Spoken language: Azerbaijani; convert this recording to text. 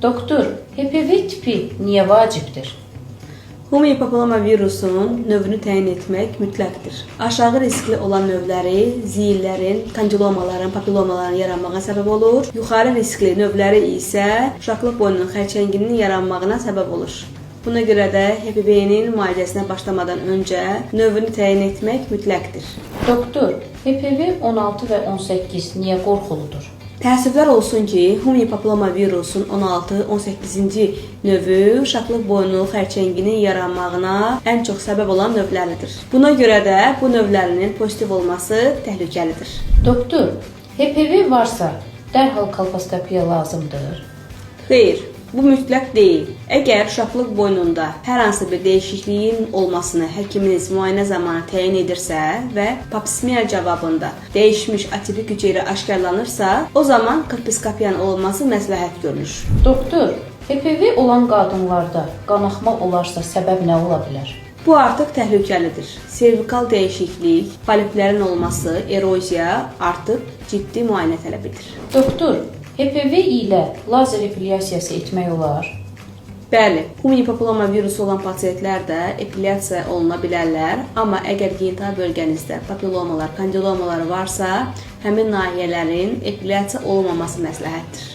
Doktor, HPV tipi niye vaciptir? Human papillomavirusun növünü təyin etmək mütləqdir. Aşağı riskli olan növləri ziyillərin, kandilomaların, papillomaların yaranmağına səbəb olur. Yuxarı riskli növləri isə uşaqlıq boynunun xərçənginin yaranmağına səbəb olur. Buna görə də HPV-nin müalicəsinə başlamadan öncə növünü təyin etmək mütləqdir. Doktor, HPV 16 və 18 niyə qorxuludur? Təəssüflər olsun ki, human papillomavirusun 16-18-ci növü uşaqlıq boynu xərçənginin yaranmağına ən çox səbəb olan növləridir. Buna görə də bu növlərinin pozitiv olması təhlükəlidir. Doktor, HPV varsa dərhal kolposkopiya lazımdır? Xeyr, bu mütləq deyil. Əgər uşaqlıq boynunda hər hansı bir dəyişikliyin olmasını həkiminiz müayinə zamanı təyin edirsə və pap smear cavabında dəyişmiş atipik hüceyrə aşkarlanırsa, o zaman kolposkopiyanın olunması məsləhət görülür. Doktor, HPV olan qadınlarda qanaxma olarsa səbəb nə ola bilər? Bu artıq təhlükəlidir. Servikal dəyişiklik, poliplərin olması, eroziya artıq ciddi müayinə tələb edir. Doktor, HPV ilə lazer epilyasiyası etmək olar? Bəli, human papillomavirusu olan pasientlər də epilyasiya oluna bilərlər, amma əgər genital bölgənizdə papillomalar, kandilomalar varsa, həmin nahiyələrin epilyasiya olmaması məsləhətdir.